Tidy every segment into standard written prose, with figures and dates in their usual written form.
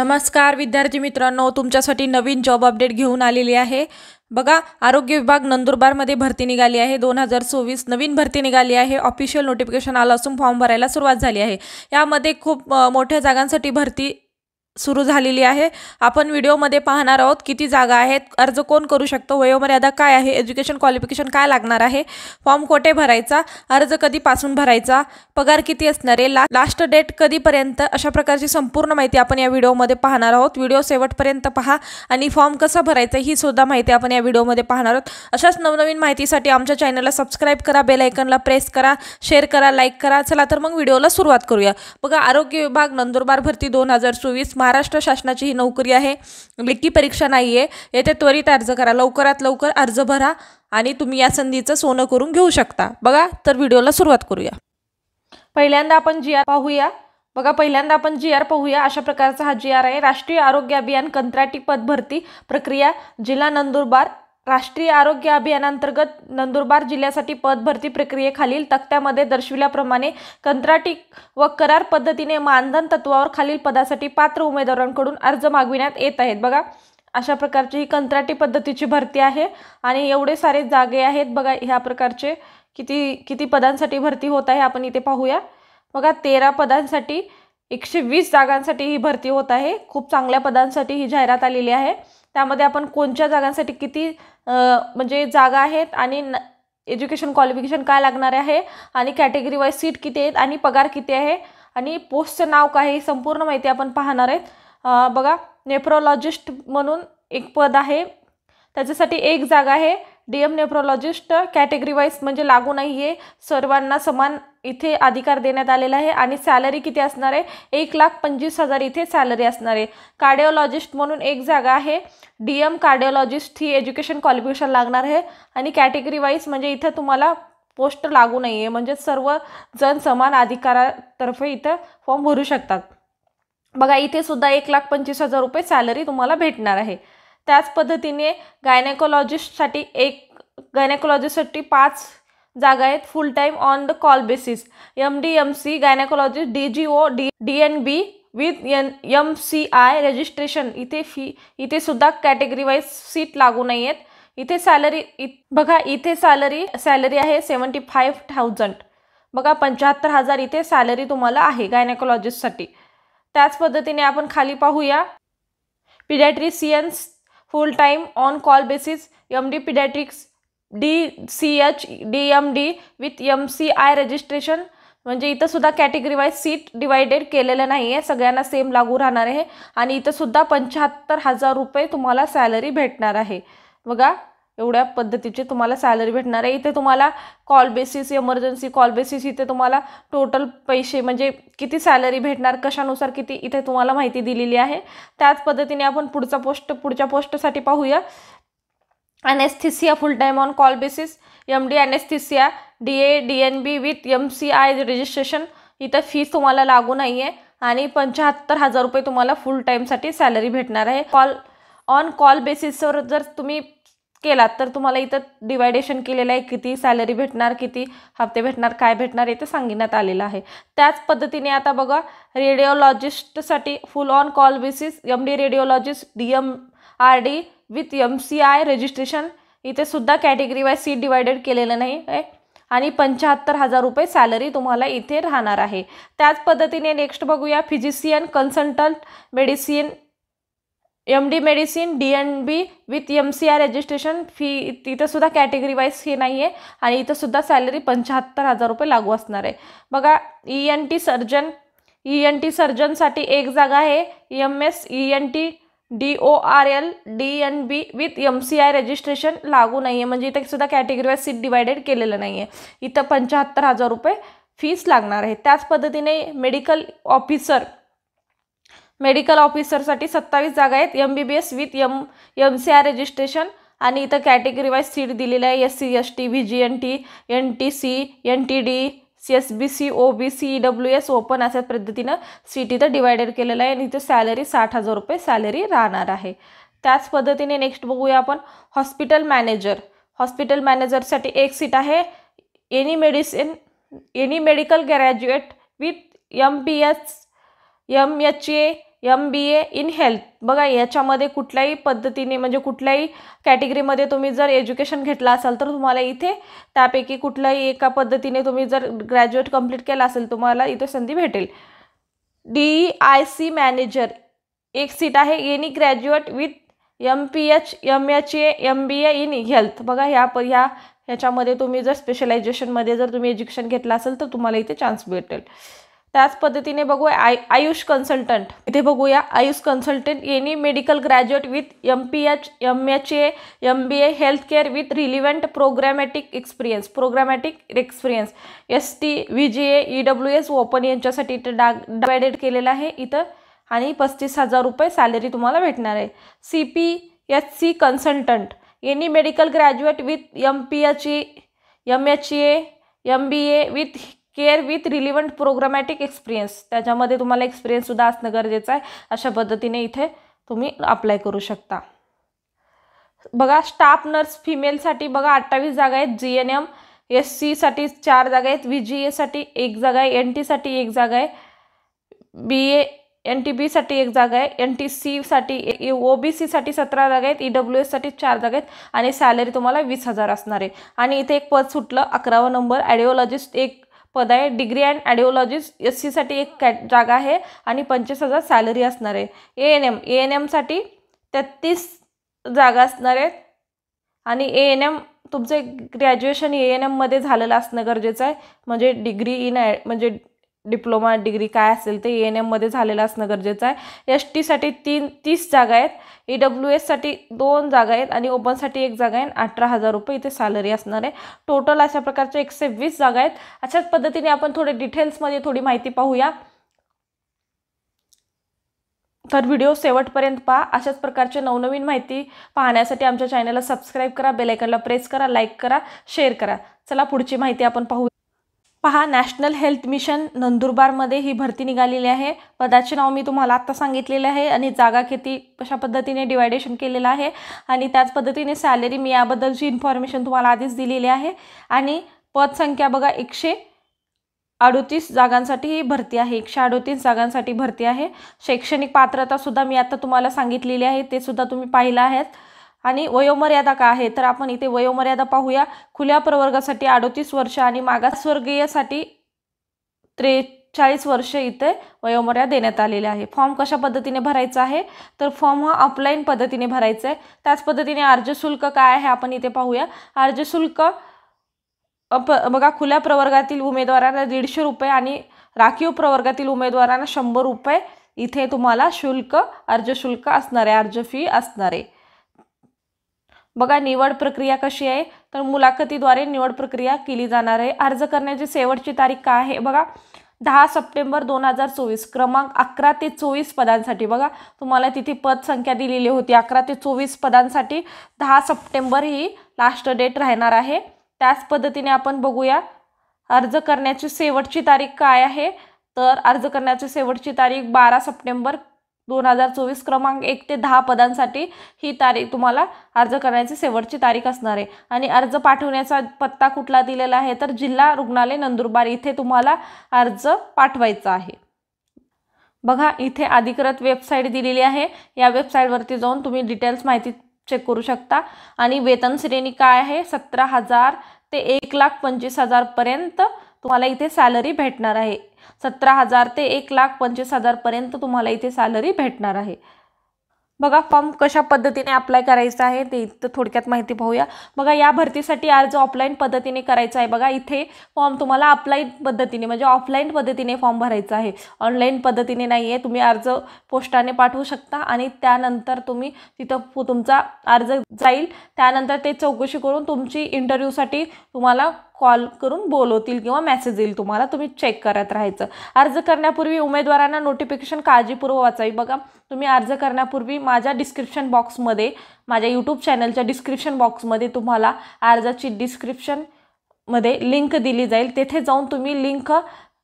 नमस्कार विद्यार्थी मित्रांनो, तुमच्यासाठी नवीन जॉब अपडेट घेऊन आलेली आहे। बघा, आरोग्य विभाग नंदुरबारमध्ये भरती निघाली आहे। 2024 नवीन भरती निघाली आहे। ऑफिशियल नोटिफिकेशन आलं असून फॉर्म भरायला सुरुवात झाली आहे। यामध्ये खूप मोठ्या जागांसाठी भरती सुरू झालेली आहे। आपण व्हिडिओमध्ये पाहणार आहोत किती जागा आहेत, अर्ज कोण करू शकतो, वयोमर्यादा काय आहे, एज्युकेशन क्वालिफिकेशन काय लागणार आहे, फॉर्म कोठे भरायचा, अर्ज कधीपासून भरायचा, पगार किती असणार आहे, लास्ट डेट कधीपर्यंत, अशा प्रकारची संपूर्ण माहिती आपण या व्हिडिओमध्ये पाहणार आहोत। व्हिडिओ शेवटपर्यंत पहा आणि फॉर्म कसा भरायचा ही सुद्धा माहिती आपण या व्हिडिओमध्ये पाहणार आहोत। अशाच नवनवीन माहितीसाठी आमच्या चॅनलला सबस्क्राइब करा, बेल आयकॉनला प्रेस करा, शेअर करा, लाईक करा। चला तर मग व्हिडिओला सुरुवात करूया। बघा, आरोग्य विभाग नंदुरबार भरती 2024 महाराष्ट्र शासनाची ही नोकरी आहे। लेखी परीक्षा नाहीये। येथे त्वरित अर्ज करा, लवकरात लवकर अर्ज भरा आणि तुम्ही या संधीचं सोनं करून घेऊ शकता। बघा, तर व्हिडिओला सुरुवात करूया। पहिल्यांदा आपण जीआर पाहूया। बघा, पहिल्यांदा आपण जीआर पाहूया। अशा प्रकारचा हा जीआर आहे। राष्ट्रीय आरोग्य अभियान कंत्राटी पद भरती प्रक्रिया, जिल्हा नंदुरबार। राष्ट्रीय आरोग्य अभियानांतर्गत नंदुरबार जिल्ह्यासाठी पद भरती प्रक्रियेखालील तक्त्यामध्ये दर्शविल्याप्रमाणे कंत्राटी व करार पद्धतीने मानधन तत्वावर खालील पदासाठी पात्र उमेदवारांकडून अर्ज मागविण्यात येत आहेत। बघा, अशा प्रकारची ही कंत्राटी पद्धतीची भरती आहे आणि एवढे सारे जागे आहेत। बघा, ह्या प्रकारचे किती पदांसाठी भरती होत आहे आपण इथे पाहूया। बघा, 13 पदांसाठी 120 जागांसाठी ही भरती होत आहे। खूप चांगल्या पदांसाठी ही जाहिरात आलेली आहे। त्यामध्ये आपण कोणत्या जागांसाठी किती म्हणजे जागा आहेत आणि एज्युकेशन क्वालिफिकेशन काय लागणार आहे आणि कॅटेगरी वाईज सीट किती आहेत आणि पगार किती आहे आणि पोस्टचं नाव काय आहे, ही संपूर्ण माहिती आपण पाहणार आहेत। बघा, नेफ्रोलॉजिस्ट म्हणून एक पद आहे, त्याच्यासाठी एक जागा आहे। डीएम नेफ्रोलॉजिस्ट कॅटेगरी वाईज म्हणजे लागू नाही आहे, सर्वांना समान इथे अधिकार देण्यात आलेला आहे आणि सॅलरी किती असणार आहे, 1,25,000 इथे सॅलरी असणार आहे। कार्डिओलॉजिस्ट म्हणून एक जागा आहे। डीएम कार्डिओलॉजिस्ट ही एज्युकेशन क्वालिफिकेशन लागणार आहे आणि कॅटेगरी वाईज म्हणजे इथे तुम्हाला पोस्ट लागू नाही आहे, म्हणजे सर्व जण समान अधिकारातर्फे इथं फॉर्म भरू शकतात। बघा, इथे सुद्धा 1,25,000 रुपये सॅलरी तुम्हाला भेटणार आहे। त्याच पद्धतीने गायनेकोलॉजिस्टसाठी 5 जागा आहेत, फुल time on the call basis. MD-MC gynaecologist DGO DNB with MCI registration. इथे सुद्धा कॅटेगरी वाईज सीट लागू नाही आहेत। इथे सॅलरी बघा, इथे सॅलरी आहे 75,000। बघा, 75,000 इथे सॅलरी तुम्हाला आहे गायनेकोलॉजिस्टसाठी। त्याच पद्धतीने आपण खाली पाहूया। Pediatricians full time on call basis, MD pediatrics DCH DMD with MCI registration. म्हणजे इथं सुद्धा कॅटेगरी वाईज सीट डिवायडेड केलेलं नाही आहे, सगळ्यांना सेम लागू राहणार आहे आणि इथं सुद्धा 75,000 रुपये तुम्हाला सॅलरी भेटणार आहे। बघा, एवढ्या पद्धतीची तुम्हाला सॅलरी भेटणार आहे। इथे तुम्हाला call basis, emergency call basis, इथे तुम्हाला टोटल पैसे म्हणजे किती सॅलरी भेटणार, कशानुसार किती, इथे तुम्हाला माहिती दिलेली आहे। त्याच पद्धतीने आपण पुढच्या पोस्टसाठी पाहूया। Anaesthesia full time on call basis, MD anaesthesia DA DNB with MCI registration. इथं फीस तुम्हाला लागू नाही आहे आणि 75,000 रुपये तुम्हाला फुल टाईमसाठी सॅलरी भेटणार आहे। कॉल बेसिसवर जर तुम्ही केलात तर तुम्हाला इथं डिवायडेशन केलेलं आहे, किती सॅलरी भेटणार, किती हप्ते भेटणार, काय भेटणार इथे सांगण्यात आलेलं आहे। त्याच पद्धतीने आता बघा, रेडिओलॉजिस्टसाठी full on call basis, MD radiologist DMRD with MCI registration. इथे सुद्धा कॅटेगरी वाईज सीट डिवायडेड केलेलं नाही आहे आणि 75,000 रुपये सॅलरी तुम्हाला इथे राहणार आहे। त्याच पद्धतीने नेक्स्ट बघूया, physician consultant medicine, MD medicine DNB with MCI registration. इथं सुद्धा कॅटेगरी वाईज हे नाही आहे आणि इथं सुद्धा सॅलरी 75,000 रुपये लागू असणार आहे। बघा, ENT सर्जनसाठी एक जागा आहे। MS ENT DORL DNB with MCI registration लागू नाही आहे, म्हणजे इथे सुद्धा कॅटेगरी वाईज सीट डिवायडेड केलेलं नाही आहे। इथं 75,000 रुपये फीस लागणार आहे। त्याच पद्धतीने मेडिकल ऑफिसरसाठी 27 जागा आहेत। MBBS विथ MCI रजिस्ट्रेशन आणि इथं कॅटेगरी वाईज सीट दिलेलं आहे। SC ST VGNT NTC NTD CSBC OBC EWS open अशा पद्धतीनं सीट इथं डिवायडेड केलेलं आहे आणि इथं सॅलरी 60,000 रुपये सॅलरी राहणार आहे। त्याच पद्धतीने नेक्स्ट बघूया आपण, हॉस्पिटल मॅनेजरसाठी एक सीट आहे। Any medical graduate with MPS MHA MBA in health. बघा याच्यामध्ये कुठल्याही पद्धतीने म्हणजे कुठल्याही कॅटेगरीमध्ये तुम्ही जर एज्युकेशन घेतला असाल तर तुम्हाला इथे त्यापैकी कुठल्याही एका पद्धतीने तुम्ही जर ग्रॅज्युएट कंप्लीट केला असेल तुम्हाला इथे संधी भेटेल. DIC मॅनेजर एक सीट आहे. Any graduate with MPH MHA MBA in health. बघा ह्याच्यामध्ये तुम्ही जर स्पेशलायझेशनमध्ये जर तुम्ही एज्युकेशन घेतलं असेल तर तुम्हाला इथे चान्स भेटेल. त्याच पद्धतीने बघूया आयुष कन्सल्टंट. इथे बघूया AYUSH consultant any medical graduate with MPH MHA MBA health care with relevant programmatic experience ST VGA EWS open यांच्यासाठी इथं डिवायडेड केलेलं आहे इथं. आणि 35,000 रुपये सॅलरी तुम्हाला भेटणार आहे. CPSC consultant any medical graduate with MPH MHA MBA with care with relevant programmatic experience. त्याच्यामध्ये तुम्हाला एक्सपिरियन्ससुद्धा असणं गरजेचं आहे. अशा पद्धतीने इथे तुम्ही अप्लाय करू शकता. बघा स्टाफ नर्स फिमेलसाठी बघा 28 जागा आहेत. GNM SC साठी 4 जागा आहेत. VGA साठी 1 जागा आहे. NT साठी 1 जागा आहे. BA NTB साठी 1 जागा आहे. NTC साठी OBC साठी 17 जागा आहेत. EWS साठी 4 जागा आहेत. आणि सॅलरी तुम्हाला 20,000 असणार आहे. आणि इथे एक पद सुटलं 11वा नंबर ॲडिओलॉजिस्ट एक पद आहे. डिग्री अँड ॲडिओलॉजिस्ट SC साठी 1 जागा आहे आणि 25,000 सॅलरी असणार आहे. ANM साठी 33 जागा असणार आहेत. आणि ANM तुमचे ग्रॅज्युएशन ANM मध्ये झालेलं असणं गरजेचं आहे. म्हणजे डिग्री इन म्हणजे डिप्लोमा डिग्री काय असेल ते ANM मध्ये झालेलं असणं गरजेचं आहे. ST साठी 30 जागा आहेत. EWS साठी 2 जागा आहेत आणि ओपनसाठी 1 जागा आहे. 18,000 रुपये इथे सॅलरी असणार आहे. टोटल अशा प्रकारच्या 120 जागा आहेत. अशाच पद्धतीने आपण थोडे डिटेल्समध्ये थोडी माहिती पाहूया. तर व्हिडिओ शेवटपर्यंत पहा. अशाच प्रकारचे नवनवीन माहिती पाहण्यासाठी आमच्या चॅनलला सबस्क्राईब करा, बेल आयकॉनला प्रेस करा, लाईक करा, शेअर करा. चला पुढची माहिती आपण पाहू. पहा नॅशनल हेल्थ मिशन नंदुरबारमध्ये ही भरती निघालेली आहे. पदाचे नाव मी तुम्हाला आत्ता सांगितलेले आहे आणि जागा किती कशा पद्धतीने डिवायडेशन केलेलं आहे आणि त्याच पद्धतीने सॅलरी मी याबद्दलची इन्फॉर्मेशन तुम्हाला आधीच दिलेली आहे. आणि पदसंख्या बघा 138 जागांसाठी ही भरती आहे. 138 जागांसाठी भरती आहे. शैक्षणिक पात्रतासुद्धा मी आता तुम्हाला सांगितलेली आहे, ते सुद्धा तुम्ही पाहिलं आहेत. आणि वयोमर्यादा काय आहे तर आपण इथे वयोमर्यादा पाहूया. खुल्या प्रवर्गासाठी 38 वर्ष आणि मागासवर्गीयसाठी 43 वर्ष इथे वयोमर्यादा देण्यात आलेली आहे. फॉर्म कशा पद्धतीने भरायचा आहे तर फॉर्म हा ऑफलाईन पद्धतीने भरायचा आहे. त्याच पद्धतीने अर्ज शुल्क काय आहे आपण इथे पाहूया. अर्ज शुल्क बघा खुल्या प्रवर्गातील उमेदवारांना 150 रुपये आणि राखीव प्रवर्गातील उमेदवारांना 100 रुपये इथे तुम्हाला शुल्क अर्ज शुल्क असणार आहे, अर्ज फी असणार आहे. बघा निवड प्रक्रिया कशी आहे तर मुलाखतीद्वारे निवड प्रक्रिया केली जाणार आहे. अर्ज करण्याची शेवटची तारीख काय आहे बघा 10 सप्टेंबर 2024. क्रमांक 11 ते 24 पदांसाठी बघा तुम्हाला तिथे पदसंख्या दिलेली होती 11 ते 24 पदांसाठी 10 सप्टेंबर ही लास्ट डेट राहणार आहे. त्याच पद्धतीने आपण बघूया अर्ज करण्याची शेवटची तारीख काय आहे तर अर्ज करण्याची शेवटची तारीख 12 सप्टेंबर 2024. क्रमांक 1 ते 10 पदांसाठी ही तारीख तुम्हाला अर्ज करण्याची शेवटची तारीख असणार आहे. आणि अर्ज पाठवण्याचा पत्ता कुठला दिलेला आहे तर जिल्हा रुग्णालय नंदुरबार इथे तुम्हाला अर्ज पाठवायचा आहे. बघा इथे अधिकृत वेबसाईट दिलेली आहे. या वेबसाईटवरती जाऊन तुम्ही डिटेल्स माहिती चेक करू शकता. आणि वेतन श्रेणी काय आहे 17,000 ते 1,25,000 पर्यंत तुम्हाला इथे सॅलरी भेटणार आहे. 17,000 ते 1,25,000 पर्यंत तुम्हाला इथे सॅलरी भेटणार आहे. बघा फॉर्म कशा पद्धतीने अप्लाय करायचा आहे ते इथं थोडक्यात माहिती पाहूया. बघा या भरतीसाठी अर्ज ऑफलाईन पद्धतीने करायचा आहे. बघा इथे फॉर्म तुम्हाला ऑफलाईन पद्धतीने म्हणजे ऑफलाईन पद्धतीने फॉर्म भरायचा आहे, ऑनलाईन पद्धतीने नाही आहे. तुम्ही अर्ज पोस्टाने पाठवू शकता आणि त्यानंतर तुम्ही तिथं तुमचा अर्ज जाईल. त्यानंतर ते चौकशी करून तुमची इंटरव्ह्यूसाठी तुम्हाला कॉल करून बोलवतील किंवा मेसेज येईल तुम्हाला, तुम्ही चेक करत राहायचं. अर्ज करण्यापूर्वी उमेदवारांना नोटिफिकेशन काळजीपूर्वक वाचावी. बघा तुम्ही अर्ज करण्यापूर्वी माझ्या डिस्क्रिप्शन बॉक्समध्ये माझ्या यूट्यूब चॅनलच्या डिस्क्रिप्शन बॉक्समध्ये तुम्हाला अर्जाची डिस्क्रिप्शनमध्ये लिंक दिली जाईल. तेथे जाऊन तुम्ही लिंक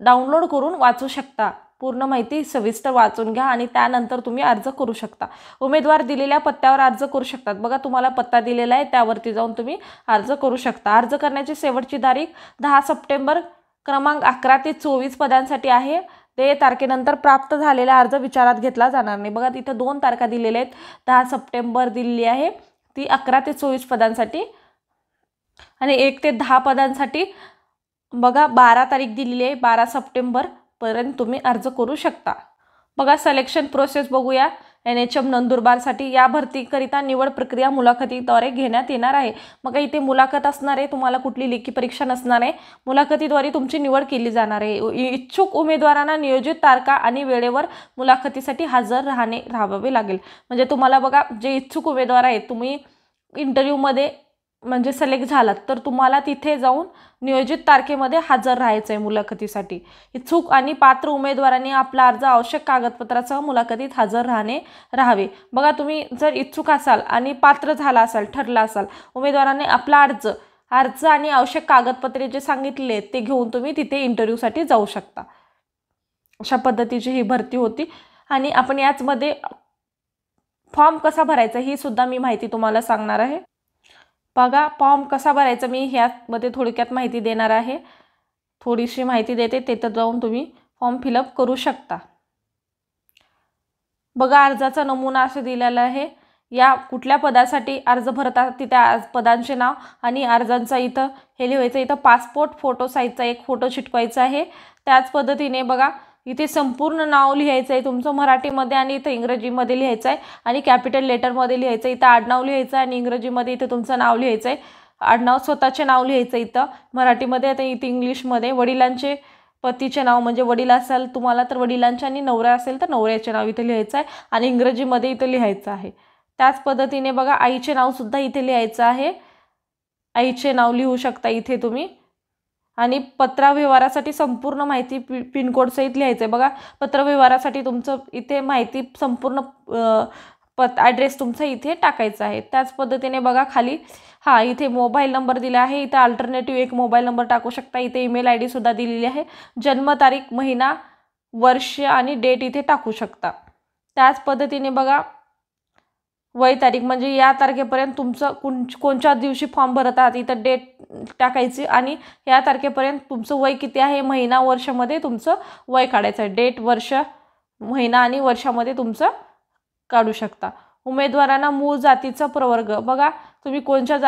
डाउनलोड करून वाचू शकता. पूर्ण माहिती सविस्तर वाचून घ्या आणि त्यानंतर तुम्ही अर्ज करू शकता. उमेदवार दिलेल्या पत्त्यावर अर्ज करू शकतात. बघा तुम्हाला पत्ता दिलेला आहे त्यावरती जाऊन तुम्ही अर्ज करू शकता. अर्ज करण्याची शेवटची तारीख 10 सप्टेंबर क्रमांक 11 ते 24 पदांसाठी आहे. ते तारखेनंतर प्राप्त झालेला अर्ज विचारात घेतला जाणार नाही। बघा तिथे 2 तारखा दिलेल्या आहेत, 10 सप्टेंबर दिलेली आहे ती 11 ते 24 पदांसाठी, आणि 1 ते 10 पदांसाठी बघा 12 तारीख दिलेली आहे, 12 सप्टेंबर पर्यंत तुम्ही अर्ज करू शकता। बघा सिलेक्शन प्रोसेस बघूया। NHM नंदुरबारसाठी या भरतीकरिता निवड प्रक्रिया मुलाखतीद्वारे घेण्यात येणार आहे। मग इथे मुलाखत असणार आहे, तुम्हाला कुठली लेखी परीक्षा नसणार आहे, मुलाखतीद्वारे तुमची निवड केली जाणार आहे। इच्छुक उमेदवारांना नियोजित तारखा आणि वेळेवर मुलाखतीसाठी हजर राहावे लागेल। म्हणजे तुम्हाला बघा जे इच्छुक उमेदवार आहेत, तुम्ही इंटरव्ह्यूमध्ये म्हणजे सिलेक्ट झालात तर तुम्हाला तिथे जाऊन नियोजित तारखेमध्ये हजर राहायचं आहे मुलाखतीसाठी। इच्छुक आणि पात्र उमेदवारांनी आपला अर्ज आवश्यक कागदपत्रासह मुलाखतीत हजर राहावे। बघा तुम्ही जर इच्छुक असाल आणि पात्र झाला असाल, ठरला असाल, उमेदवारांनी आपला अर्ज आणि आवश्यक कागदपत्रे जे सांगितले ते घेऊन तुम्ही तिथे इंटरव्ह्यूसाठी जाऊ शकता। अशा पद्धतीची ही भरती होती। आणि आपण याचमध्ये फॉर्म कसा भरायचा ही सुद्धा मी माहिती तुम्हाला सांगणार आहे। बघा फॉर्म कसा भरायचा मी ह्यामध्ये थोडक्यात माहिती देणार आहे, थोडीशी माहिती देते, तिथे जाऊन तुम्ही फॉर्म फिलअप करू शकता। बघा अर्जाचा नमुना असे दिलेला आहे, या कुठल्या पदासाठी अर्ज भरतात त्या पदांचे नाव आणि अर्जांचा इथं हे लिहायचं, इथं पासपोर्ट फोटो साईजचा एक फोटो चिटकवायचा आहे। त्याच पद्धतीने बघा इथे संपूर्ण नाव लिहायचं आहे तुमचं मराठीमध्ये आणि इथं इंग्रजीमध्ये लिहायचं आहे आणि कॅपिटल लेटरमध्ये लिहायचं आहे। इथं आडनाव लिहायचं आहे आणि इंग्रजीमध्ये इथं तुमचं नाव लिहायचं आहे, आडनाव स्वतःचे नाव लिहायचं इथं मराठीमध्ये, आता इथे इंग्लिशमध्ये वडिलांचे पतीचे नाव म्हणजे वडील असेल तुम्हाला तर वडिलांचे आणि नवरा असेल तर नवऱ्याचे नाव इथे लिहायचं आहे आणि इंग्रजीमध्ये इथे लिहायचं आहे। त्याच पद्धतीने बघा आईचे नाव सुद्धा इथे लिहायचं आहे, आईचे नाव लिहू शकता इथे तुम्ही। आणि पत्रव्यवहारासाठी संपूर्ण माहिती पिनकोड सहित लिहायचं आहे। बघा पत्रव्यवहारासाठी तुमचं इथे माहिती संपूर्ण ॲड्रेस तुमचा इथे टाकायचा आहे। त्याच पद्धतीने बघा खाली इथे मोबाईल नंबर दिला आहे, इथे अल्टरनेटिव्ह एक मोबाईल नंबर टाकू शकता, इथे ईमेल ID सुद्धा दिलेली आहे, जन्मतारीख, महिना, वर्ष आणि डेट इथे टाकू शकता। त्याच पद्धतीने बघा वय तारीख म्हणजे या तारखेपर्यंत तुमचं कोणत्या दिवशी फॉर्म भरत आहात इथं डेट टाकायची आणि या तारखेपर्यंत तुमचं वय किती आहे, महिना वर्षामध्ये तुमचं वय काढायचं आहे, डेट वर्ष महिना आणि वर्षामध्ये तुमचं काढू शकता। उमेदवारांना मूळ जातीचा प्रवर्ग, बघा तुम्ही कोणत्या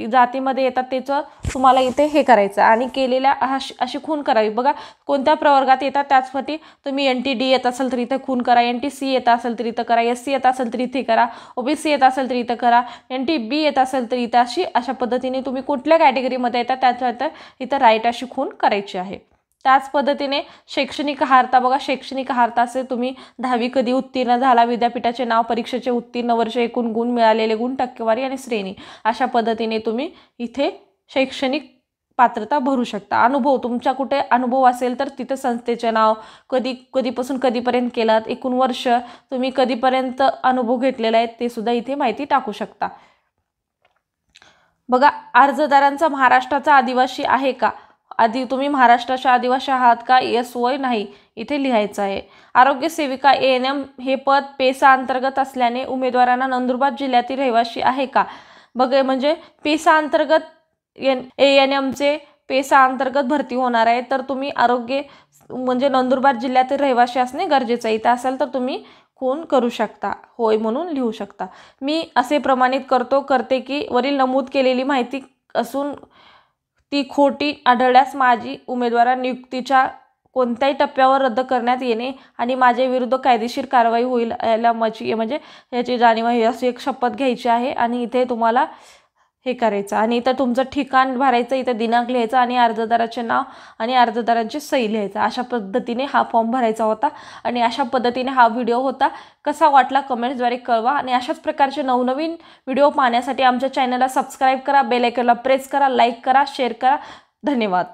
जातीमध्ये येतात त्याचं तुम्हाला इथे हे करायचं आणि केलेल्या अशी खून करावी। बघा कोणत्या प्रवर्गात येतात त्यासाठी तुम्ही NTD येत असेल तर इथे खून करा, NTC येत असेल तर इथं करा, SC येत असेल तर इथे करा, OBC येत असेल तर इथं करा, NTB येत असेल तर इथं अशा पद्धतीने तुम्ही कुठल्या कॅटेगरीमध्ये येतात त्याच्या इथं राईट अशी खून करायची आहे। त्याच पद्धतीने शैक्षणिक अर्हता, बघा शैक्षणिक अर्हता असे तुम्ही 10वी कधी उत्तीर्ण झाला, विद्यापीठाचे नाव, परीक्षेचे उत्तीर्ण वर्ष, एकूण गुण, मिळालेले गुण, टक्केवारी आणि श्रेणी, अशा पद्धतीने तुम्ही इथे शैक्षणिक पात्रता भरू शकता। अनुभव तुमचा कुठे अनुभव असेल तर तिथे संस्थेचे नाव, कधीपासून कधीपर्यंत केलात, एकूण वर्ष तुम्ही कधीपर्यंत अनुभव घेतलेला आहे ते सुद्धा इथे माहिती टाकू शकता। बघा अर्जदारांचा महाराष्ट्राचा आदिवासी आहे का, आधी तुम्ही महाराष्ट्राच्या आदिवासी आहात का, यस वय नाही इथे लिहायचं आहे। आरोग्य सेविका ANM हे पद पेसा अंतर्गत असल्याने उमेदवारांना नंदुरबार जिल्ह्यातील रहिवासी आहे का, बघा म्हणजे पेसा अंतर्गत ANMचे पेसा अंतर्गत भरती होणार आहे तर तुम्ही आरोग्य म्हणजे नंदुरबार जिल्ह्यातील रहिवासी असणे गरजेचं आहे। इथं असेल तर तुम्ही खून करू शकता, होय म्हणून लिहू शकता। मी असे प्रमाणित करते की वरील नमूद केलेली माहिती असून ती खोटी आढळल्यास माझी उमेदवार नियुक्तीच्या कोणत्याही टप्प्यावर रद्द करण्यात येणे आणि माझ्या विरुद्ध कायदेशीर कारवाई होईल याला माझी म्हणजे याची जाणीव आहे, अशी एक शपथ घ्यायची आहे आणि इथे तुम्हाला हे करायचं आणि इथं तुमचं ठिकाण भरायचं, इथं दिनांक लिहायचा आणि अर्जदाराचे नाव आणि अर्जदारांची सही लिहायचं। अशा पद्धतीने हा फॉर्म भरायचा होता आणि अशा पद्धतीने हा व्हिडिओ होता। कसा वाटला कमेंट्सद्वारे कळवा आणि अशाच प्रकारचे नवनवीन व्हिडिओ पाहण्यासाठी आमच्या चॅनलला सबस्क्राईब करा, बेल आयकॉनला प्रेस करा, लाईक करा, शेअर करा। धन्यवाद।